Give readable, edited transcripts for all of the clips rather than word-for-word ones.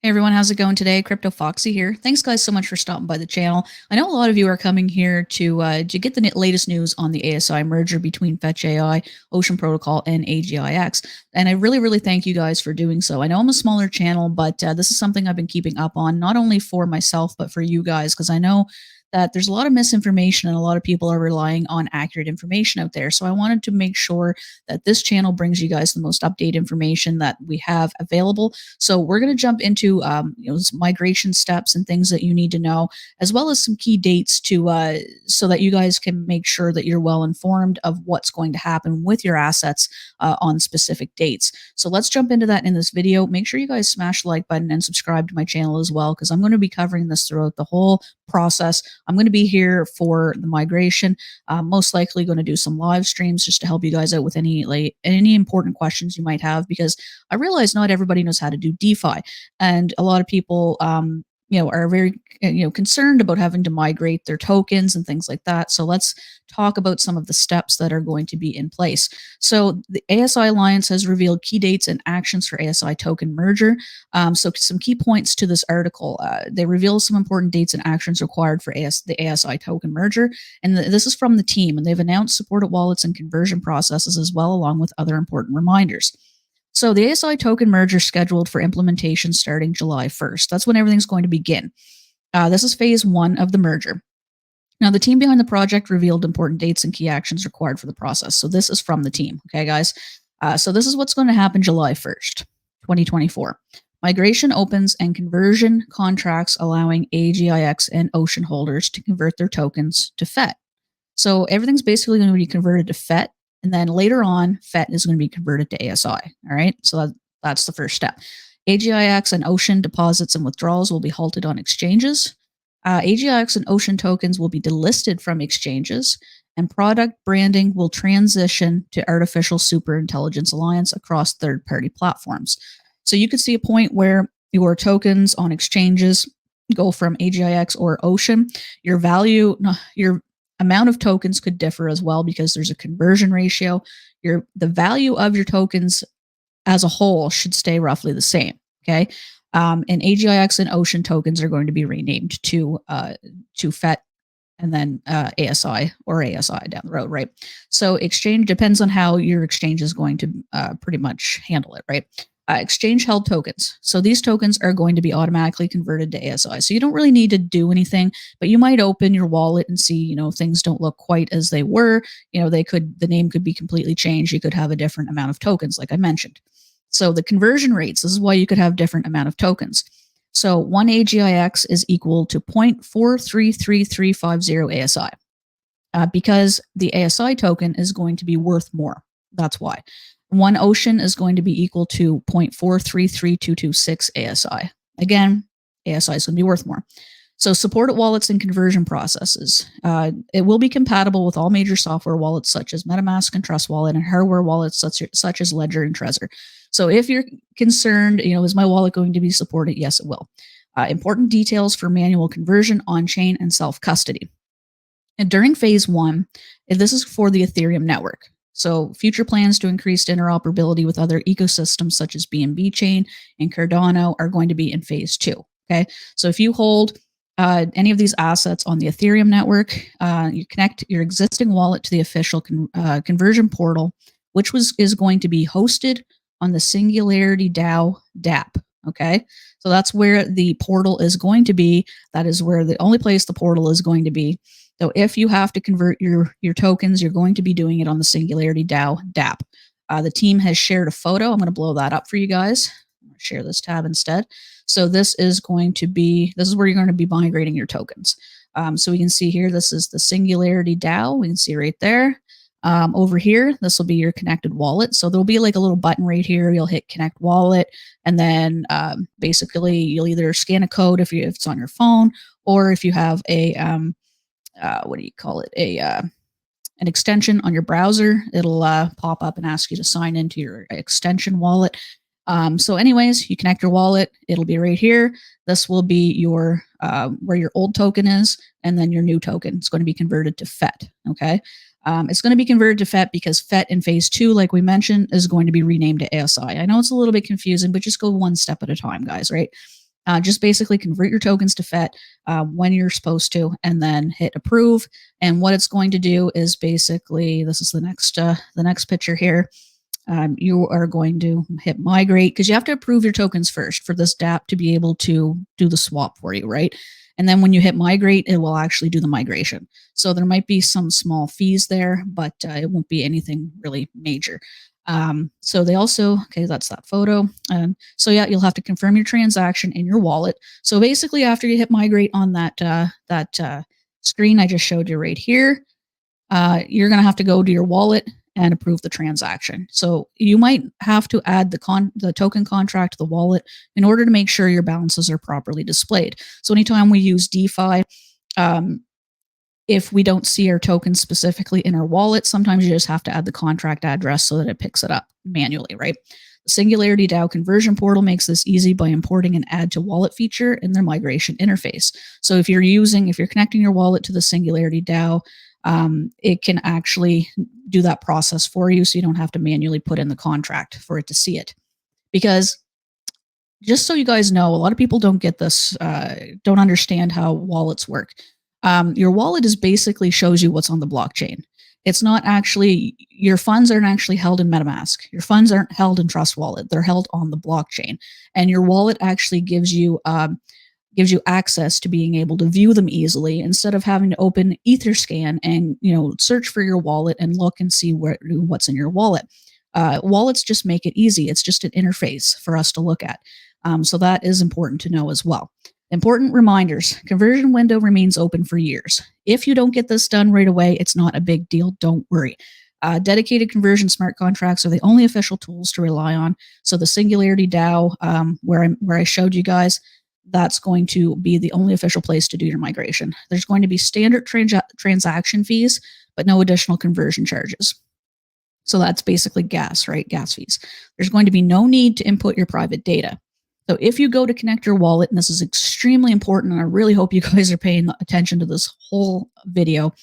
Everyone, how's it going today? cryptoFOXXY here. Thanks, guys, so much for stopping by the channel. I know a lot of you are coming here to get the latest news on the ASI merger between fetch.ai, Ocean Protocol, and AGIX. And I really thank you guys for doing so. I know I'm a smaller channel, but this is something I've been keeping up on, not only for myself, but for you guys, because I know that there's a lot of misinformation and a lot of people are relying on accurate information out there. So I wanted to make sure that this channel brings you guys the most updated information that we have available. So we're going to jump into migration steps and things that you need to know, as well as some key dates to so that you guys can make sure that you're well informed of what's going to happen with your assets on specific dates. So let's jump into that in this video. Make sure you guys smash the like button and subscribe to my channel as well, because I'm going to be covering this throughout the whole process. I'm going to be here for the migration. Most likely going to do some live streams just to help you guys out with any important questions you might have, because I realize not everybody knows how to do DeFi, and a lot of people are very concerned about having to migrate their tokens and things like that. So let's talk about some of the steps that are going to be in place. So the ASI Alliance has revealed key dates and actions for ASI token merger. So some key points to this article. They reveal some important dates and actions required for the ASI token merger. And this is from the team, and they've announced supported wallets and conversion processes as well, along with other important reminders. So the ASI token merger is scheduled for implementation starting July 1st. That's when everything's going to begin. This is phase 1 of the merger. Now, the team behind the project revealed important dates and key actions required for the process. So this is from the team, okay, guys? So this is what's going to happen July 1st, 2024. Migration opens and conversion contracts allowing AGIX and Ocean holders to convert their tokens to FET. So everything's basically going to be converted to FET. And then later on, FET is going to be converted to ASI. All right. So that's the first step. AGIX and Ocean deposits and withdrawals will be halted on exchanges. AGIX and Ocean tokens will be delisted from exchanges, and product branding will transition to Artificial Superintelligence Alliance across third-party platforms. So you could see a point where your tokens on exchanges go from AGIX or Ocean. Your amount of tokens could differ as well, because there's a conversion ratio. The value of your tokens as a whole should stay roughly the same. Okay. And AGIX and Ocean tokens are going to be renamed to FET and then ASI or ASI down the road, right? So exchange depends on how your exchange is going to pretty much handle it, right? Exchange held tokens. So these tokens are going to be automatically converted to ASI. So you don't really need to do anything, but you might open your wallet and see, things don't look quite as they were. The name could be completely changed. You could have a different amount of tokens, like I mentioned. So the conversion rates, this is why you could have different amount of tokens. So 1 AGIX is equal to 0.433350 ASI, because the ASI token is going to be worth more. That's why. 1 Ocean is going to be equal to 0.433226 ASI. Again, ASI is going to be worth more. So supported wallets and conversion processes. It will be compatible with all major software wallets such as MetaMask and Trust Wallet, and hardware wallets such as Ledger and Trezor. So if you're concerned, is my wallet going to be supported? Yes, it will. Important details for manual conversion, on-chain, and self-custody. And during phase 1, this is for the Ethereum network. So future plans to increase interoperability with other ecosystems such as BNB Chain and Cardano are going to be in phase 2. Okay, so if you hold any of these assets on the Ethereum network, you connect your existing wallet to the official conversion portal, which is going to be hosted on the Singularity DAO dApp. Okay, so that's where the portal is going to be. That is where the only place the portal is going to be. So if you have to convert your tokens, you're going to be doing it on the Singularity DAO dApp. The team has shared a photo. I'm going to blow that up for you guys. I'm going to share this tab instead. So this is where you're going to be migrating your tokens. So we can see here, this is the Singularity DAO. We can see right there. Over here, this will be your connected wallet. So there'll be like a little button right here. You'll hit connect wallet, and then basically you'll either scan a code if it's on your phone, or if you have a an extension on your browser, it'll pop up and ask you to sign into your extension wallet. So anyways, you connect your wallet, it'll be right here. This will be your where your old token is, and then your new token is going to be converted to FET. Okay. It's going to be converted to FET because FET in phase 2, like we mentioned, is going to be renamed to ASI. I know it's a little bit confusing, but just go one step at a time, guys, right? Just basically convert your tokens to FET when you're supposed to, and then hit approve. And what it's going to do is basically, this is the next picture here. You are going to hit migrate because you have to approve your tokens first for this dApp to be able to do the swap for you, right? And then when you hit migrate, it will actually do the migration. So there might be some small fees there, but it won't be anything really major. So they also, okay, that's that photo. So yeah, you'll have to confirm your transaction in your wallet. So basically after you hit migrate on that screen I just showed you right here, you're going to have to go to your wallet and approve the transaction. So you might have to add the token contract to the wallet in order to make sure your balances are properly displayed. So anytime we use DeFi, if we don't see our tokens specifically in our wallet, sometimes you just have to add the contract address so that it picks it up manually, right? The Singularity DAO conversion portal makes this easy by importing an add to wallet feature in their migration interface. So if you're connecting your wallet to the Singularity DAO, it can actually do that process for you, so you don't have to manually put in the contract for it to see it. Because just so you guys know, a lot of people don't get this, don't understand how wallets work. Your wallet is basically shows you what's on the blockchain. It's not actually, your funds aren't actually held in MetaMask. Your funds aren't held in Trust Wallet. They're held on the blockchain. And your wallet actually gives you access to being able to view them easily instead of having to open Etherscan and search for your wallet and look and see what's in your wallet. Wallets just make it easy. It's just an interface for us to look at. So that is important to know as well. Important reminders: conversion window remains open for years. If you don't get this done right away, it's not a big deal. Don't worry. Dedicated conversion smart contracts are the only official tools to rely on. So the Singularity DAO, where I showed you guys, that's going to be the only official place to do your migration. There's going to be standard transaction fees, but no additional conversion charges. So that's basically gas, right? Gas fees. There's going to be no need to input your private data. So if you go to connect your wallet, and this is extremely important, and I really hope you guys are paying attention to this whole video,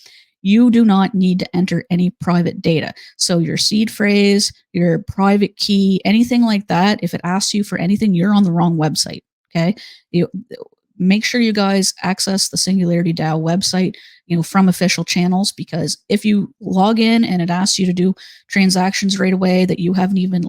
you do not need to enter any private data. So your seed phrase, your private key, anything like that, if it asks you for anything, you're on the wrong website. Okay, make sure you guys access the Singularity DAO website, from official channels, because if you log in and it asks you to do transactions right away that you haven't even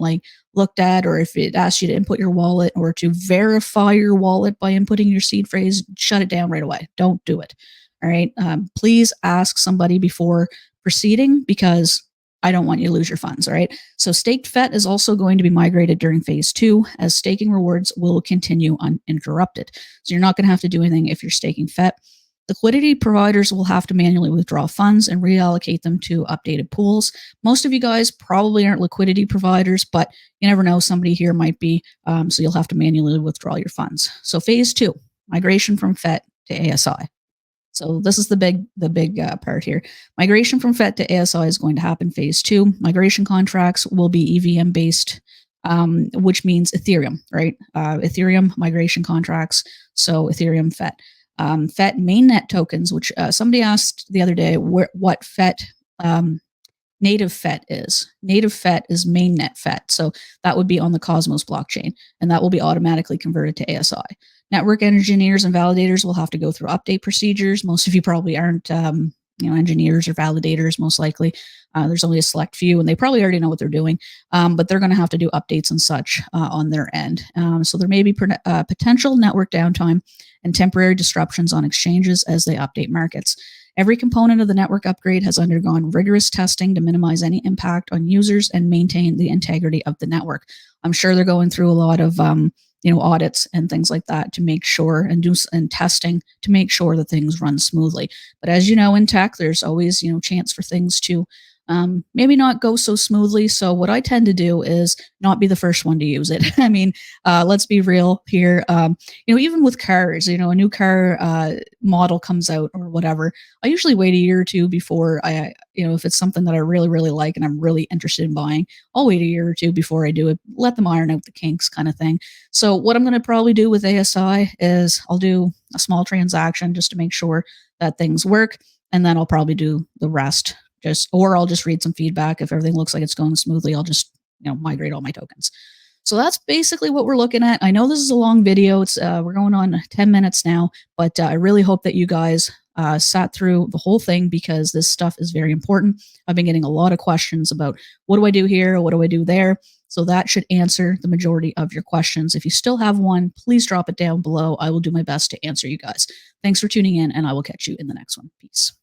looked at, or if it asks you to input your wallet or to verify your wallet by inputting your seed phrase, shut it down right away. Don't do it. All right. Please ask somebody before proceeding, because I don't want you to lose your funds. All right. So staked FET is also going to be migrated during phase 2, as staking rewards will continue uninterrupted. So you're not going to have to do anything if you're staking FET. Liquidity providers will have to manually withdraw funds and reallocate them to updated pools. Most of you guys probably aren't liquidity providers, but you never know, somebody here might be. So you'll have to manually withdraw your funds. So phase 2, migration from FET to ASI. So this is the big part here. Migration from FET to ASI is going to happen phase 2. Migration contracts will be EVM based, which means Ethereum, right? Ethereum migration contracts. So Ethereum FET. FET mainnet tokens, which somebody asked the other day what FET native FET is. Native FET is mainnet FET. So that would be on the Cosmos blockchain, and that will be automatically converted to ASI. Network engineers and validators will have to go through update procedures. Most of you probably aren't engineers or validators, most likely. There's only a select few, and they probably already know what they're doing, but they're going to have to do updates and such on their end. So there may be potential network downtime and temporary disruptions on exchanges as they update markets. Every component of the network upgrade has undergone rigorous testing to minimize any impact on users and maintain the integrity of the network. I'm sure they're going through a lot of audits and things like that to make sure, and testing to make sure that things run smoothly. But as you know, in tech, there's always chance for things to maybe not go so smoothly. So what I tend to do is not be the first one to use it. I mean, let's be real here. Even with cars, a new car model comes out or whatever, I usually wait a year or two before if it's something that I really, really like and I'm really interested in buying, I'll wait a year or two before I do it, let them iron out the kinks kind of thing. So what I'm going to probably do with ASI is I'll do a small transaction just to make sure that things work. And then I'll probably do the rest. Or I'll just read some feedback. If everything looks like it's going smoothly, I'll just migrate all my tokens. So that's basically what we're looking at. I know this is a long video. It's we're going on 10 minutes now, but I really hope that you guys sat through the whole thing because this stuff is very important. I've been getting a lot of questions about what do I do here? What do I do there? So that should answer the majority of your questions. If you still have one, please drop it down below. I will do my best to answer you guys. Thanks for tuning in, and I will catch you in the next one. Peace.